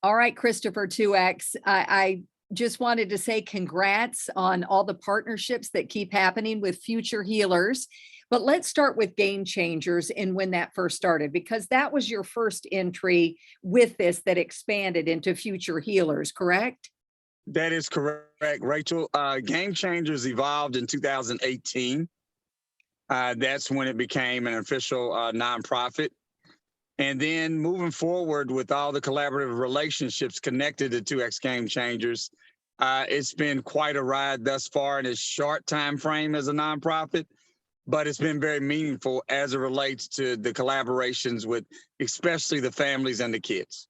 All right, Christopher 2X. I just wanted to say congrats on all the partnerships that keep happening with Future Healers. But let's start with Game Changers and when that first started, because that was your first entry with this that expanded into Future Healers, correct? That is correct, Rachel. Game Changers evolved in 2018. That's when it became an official nonprofit. And then moving forward with all the collaborative relationships connected to 2X Game Changers, it's been quite a ride thus far in its short time frame as a nonprofit, but it's been very meaningful as it relates to the collaborations with especially the families and the kids.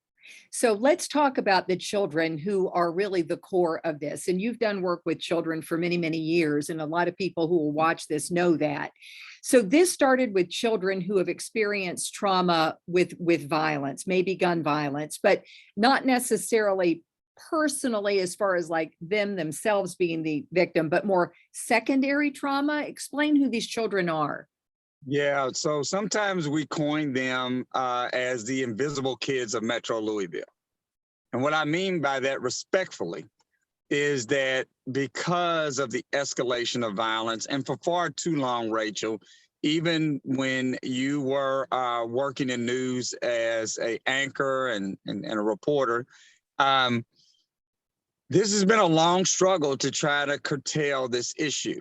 So let's talk about the children who are really the core of this. And you've done work with children for many, many years, and a lot of people who will watch this know that. So this started with children who have experienced trauma with violence, maybe gun violence, but not necessarily personally as far as like them themselves being the victim, but more secondary trauma. Explain who these children are. Yeah, so sometimes we coin them as the invisible kids of Metro Louisville. And what I mean by that respectfully is that because of the escalation of violence, and for far too long, Rachel, even when you were working in news as a anchor and a reporter, this has been a long struggle to try to curtail this issue.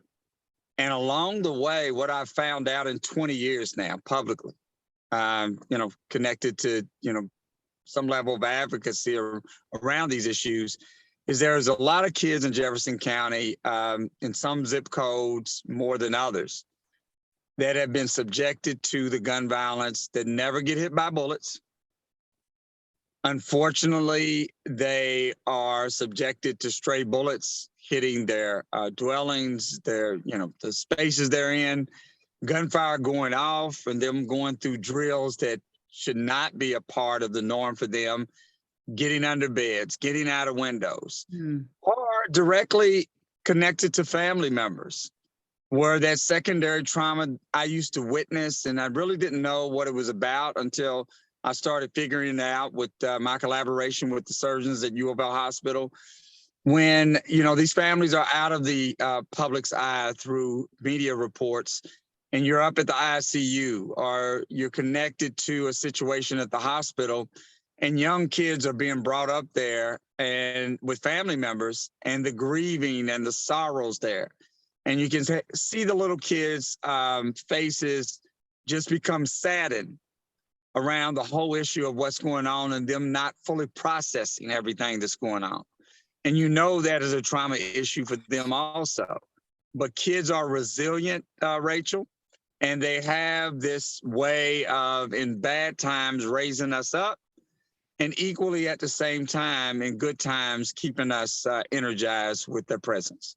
And along the way, what I've found out in 20 years now publicly, connected to, some level of advocacy around these issues, is there's a lot of kids in Jefferson County, in some zip codes more than others, that have been subjected to the gun violence that never get hit by bullets. Unfortunately, they are subjected to stray bullets hitting their dwellings, the spaces they're in, gunfire going off, and them going through drills that should not be a part of the norm for them, getting under beds, getting out of windows, or directly connected to family members, where that secondary trauma I used to witness, and I really didn't know what it was about until I started figuring it out with my collaboration with the surgeons at U of L Hospital. When, these families are out of the public's eye through media reports, and you're up at the ICU, or you're connected to a situation at the hospital, and young kids are being brought up there and with family members, and the grieving and the sorrows there. And you can see the little kids' faces just become saddened around the whole issue of what's going on and them not fully processing everything that's going on. And that is a trauma issue for them also. But kids are resilient, Rachel, and they have this way of, in bad times, raising us up, and equally at the same time, in good times, keeping us energized with their presence.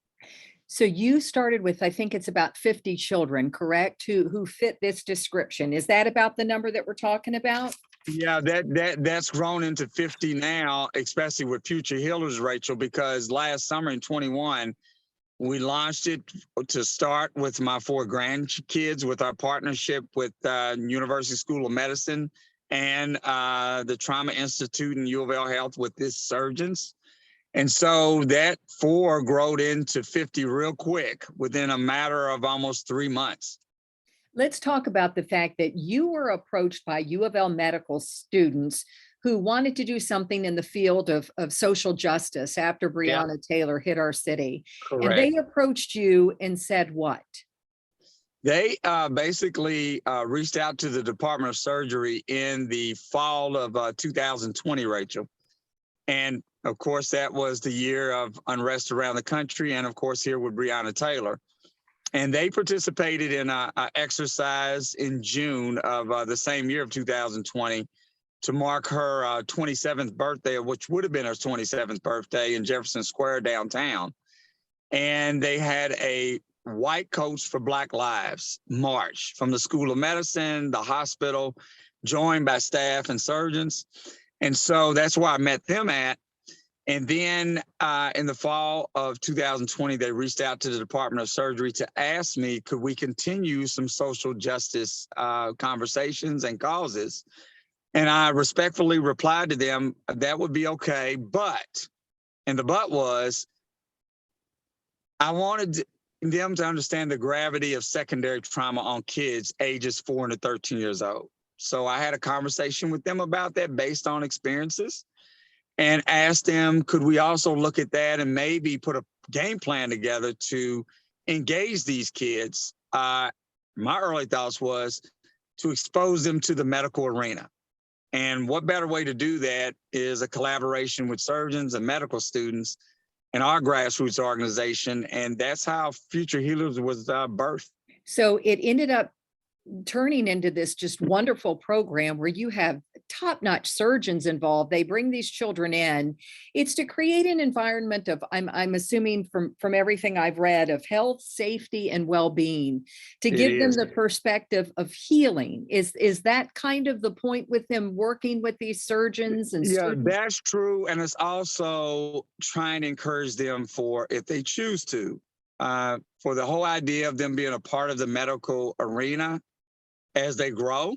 So you started with, I think it's about 50 children, correct, who fit this description. Is that about the number that we're talking about? Yeah, that's grown into 50 now, especially with Future Healers, Rachel, because last summer in 21, we launched it to start with my 4 grandkids with our partnership with University School of Medicine and the Trauma Institute and U of L Health with its surgeons. And so that 4 growed into 50 real quick within a matter of almost 3 months. Let's talk about the fact that you were approached by U of L medical students who wanted to do something in the field of social justice after Breonna Taylor hit our city. Correct. And they approached you and said what? They basically reached out to the Department of Surgery in the fall of 2020, Rachel. And of course, that was the year of unrest around the country. And of course, here with Breonna Taylor. And they participated in an exercise in June of the same year of 2020 to mark her 27th birthday, which would have been her 27th birthday in Jefferson Square downtown. And they had a White Coats for Black Lives march from the School of Medicine, the hospital, joined by staff and surgeons. And so that's where I met them at. And then in the fall of 2020, they reached out to the Department of Surgery to ask me, could we continue some social justice conversations and causes And I respectfully replied to them, that would be okay. And the but was, I wanted them to understand the gravity of secondary trauma on kids ages 4 to 13 years old. So I had a conversation with them about that based on experiences and asked them, could we also look at that and maybe put a game plan together to engage these kids? My early thoughts was to expose them to the medical arena. And what better way to do that is a collaboration with surgeons and medical students in our grassroots organization. And that's how Future Healers was birthed. So it ended up turning into this just wonderful program where you have top-notch surgeons involved. They bring these children in. It's to create an environment of, I'm assuming from everything I've read, of health, safety, and well-being, to give them the perspective of healing. Is that kind of the point with them working with these surgeons and Yeah, students? that's true. And it's also trying to encourage them for, if they choose to, for the whole idea of them being a part of the medical arena as they grow.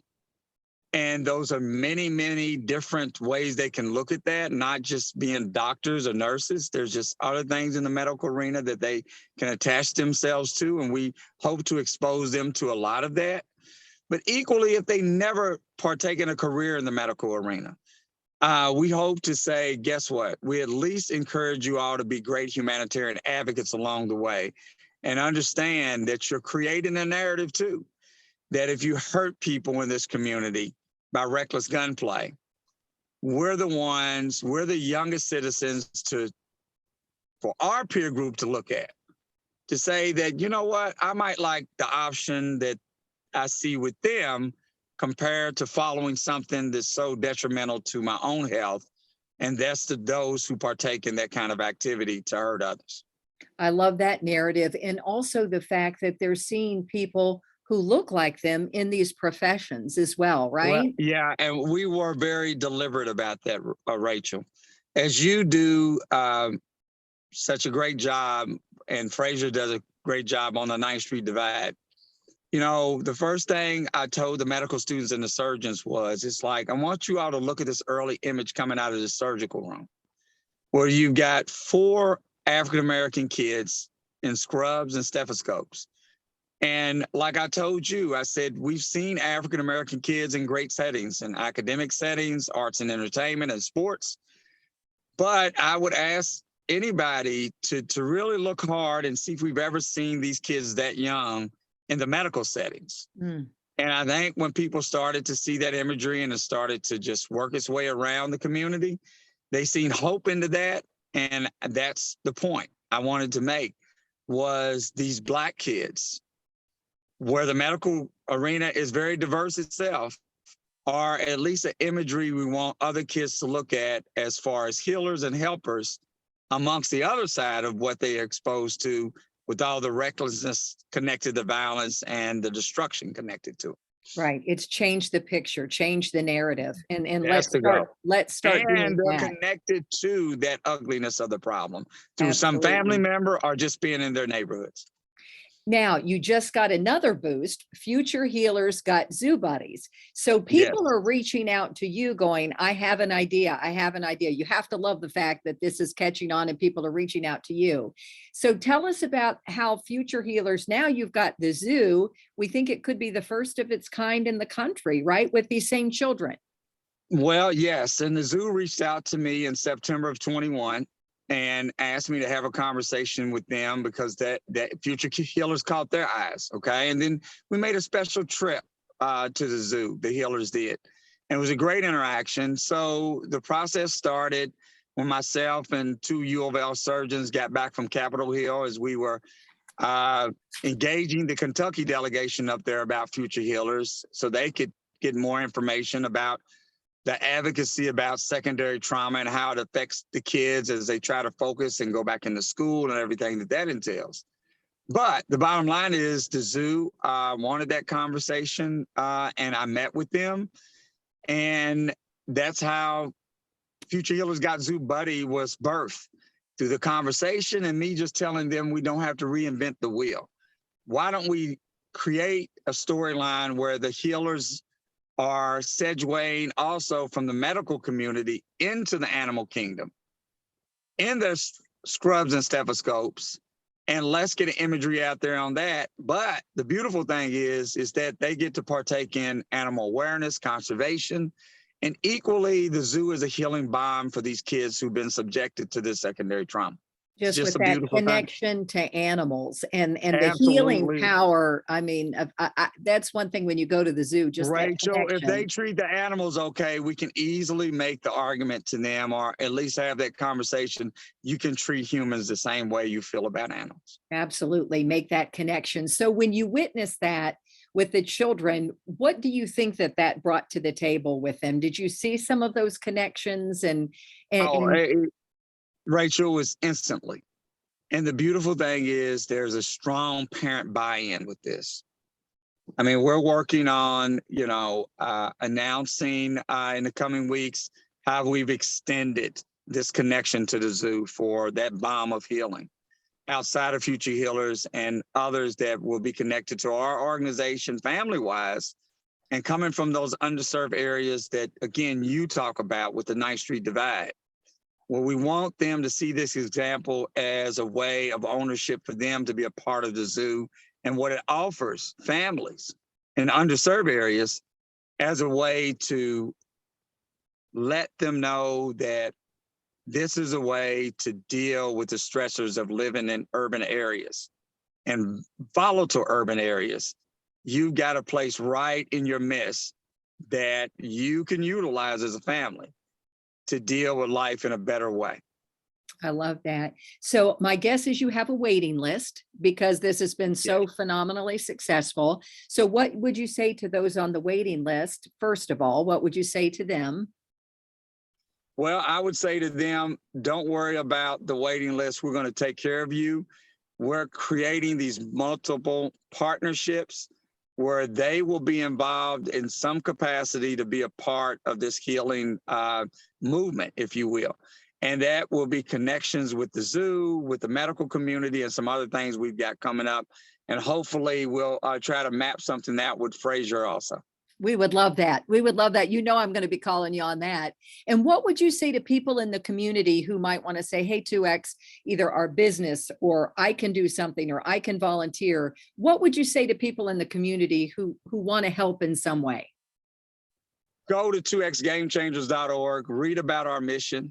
And those are many, many different ways they can look at that, not just being doctors or nurses. There's just other things in the medical arena that they can attach themselves to. And we hope to expose them to a lot of that. But equally, if they never partake in a career in the medical arena, we hope to say, guess what? We at least encourage you all to be great humanitarian advocates along the way and understand that you're creating a narrative too, that if you hurt people in this community by reckless gunplay, we're the youngest citizens for our peer group to look at, to say that, you know what, I might like the option that I see with them compared to following something that's so detrimental to my own health. And that's to those who partake in that kind of activity to hurt others. I love that narrative. And also the fact that they're seeing people who look like them in these professions as well, Well, right? yeah, and we were very deliberate about that, Rachel. As you do such a great job, and Fraser does a great job on the 9th Street Divide. You know, the first thing I told the medical students and the surgeons was, it's like, I want you all to look at this early image coming out of the surgical room, where you've got 4 African-American kids in scrubs and stethoscopes. And like I told you, I said, we've seen African-American kids in great settings, in academic settings, arts and entertainment and sports. But I would ask anybody to really look hard and see if we've ever seen these kids that young in the medical settings. And I think when people started to see that imagery and it started to just work its way around the community, they seen hope into that. And that's the point I wanted to make, was these Black kids, where the medical arena is very diverse itself, are at least an imagery we want other kids to look at as far as healers and helpers amongst the other side of what they are exposed to, with all the recklessness connected to violence and the destruction connected to it. Right. It's changed the picture, changed the narrative. And That's let's start doing and they're that. connected to that ugliness of the problem through some family member or just being in their neighborhoods. Now, you just got another boost. Future Healers got Zoo Buddies. So people are reaching out to you going, I have an idea. I have an idea. You have to love the fact that this is catching on and people are reaching out to you. So tell us about how Future Healers, now you've got the zoo. We think it could be the first of its kind in the country, right? With these same children. Well, yes. And the zoo reached out to me in September of 21 and asked me to have a conversation with them because that Future Healers caught their eyes. Okay. And then we made a special trip to the zoo, the Healers did. And it was a great interaction. So the process started when myself and 2 U of L surgeons got back from Capitol Hill, as we were engaging the Kentucky delegation up there about Future Healers so they could get more information about the advocacy about secondary trauma and how it affects the kids as they try to focus and go back into school and everything that entails. But the bottom line is the zoo wanted that conversation and I met with them. And that's how Future Healers Got Zoo Buddy was birthed, through the conversation and me just telling them we don't have to reinvent the wheel. Why don't we create a storyline where the healers are segueing also from the medical community into the animal kingdom in their scrubs and stethoscopes. And let's get imagery out there on that. But the beautiful thing is that they get to partake in animal awareness, conservation, and equally the zoo is a healing balm for these kids who've been subjected to this secondary trauma. It's Just just with a that beautiful thing. connection to animals and the healing Absolutely. power. I mean, that's one thing when you go to the zoo, just that Rachel, if they connection. treat the animals okay, we can easily make the argument to them, or at least have that conversation. You can treat humans the same way you feel about animals. Absolutely, make that connection. So when you witness that with the children, what do you think that that brought to the table with them? Did you see some of those connections Oh, and Rachel, was instantly. And the beautiful thing is there's a strong parent buy-in with this. I mean, we're working on, announcing in the coming weeks how we've extended this connection to the zoo for that balm of healing outside of Future Healers and others that will be connected to our organization family-wise and coming from those underserved areas that, again, you talk about with the 9th Street Divide. Well, we want them to see this example as a way of ownership for them to be a part of the zoo and what it offers families in underserved areas as a way to let them know that this is a way to deal with the stressors of living in urban areas and volatile urban areas. You've got a place right in your midst that you can utilize as a family to deal with life in a better way. I love that. So my guess is you have a waiting list because this has been so phenomenally successful. So what would you say to those on the waiting list? First of all, what would you say to them? Well, I would say to them, don't worry about the waiting list. We're going to take care of you. We're creating these multiple partnerships where they will be involved in some capacity to be a part of this healing movement, if you will. And that will be connections with the zoo, with the medical community, and some other things we've got coming up. And hopefully we'll try to map something out with Fraser also. We would love that. We would love that. You know, I'm going to be calling you on that. And what would you say to people in the community who might want to say, hey, 2X, either our business or I can do something or I can volunteer? What would you say to people in the community who want to help in some way? Go to 2xgamechangers.org, read about our mission.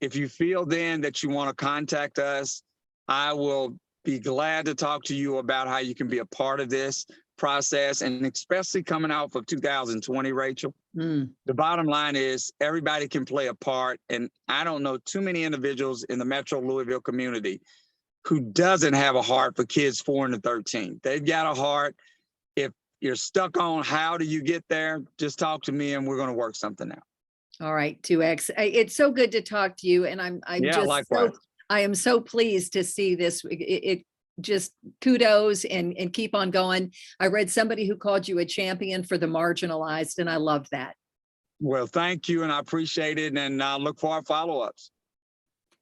If you feel then that you want to contact us, I will be glad to talk to you about how you can be a part of this process, and especially coming out of 2020, Rachel. The bottom line is everybody can play a part, and I don't know too many individuals in the Metro Louisville community who doesn't have a heart for kids 4 and 13. They've got a heart. If you're stuck on how do you get there, just talk to me and we're going to work something out. All right, 2X. It's so good to talk to you, and I'm just likewise. I am so pleased to see this. It just kudos and keep on going. I read somebody who called you a champion for the marginalized, and I love that. Well, thank you, and I appreciate it, and I look for our follow-ups.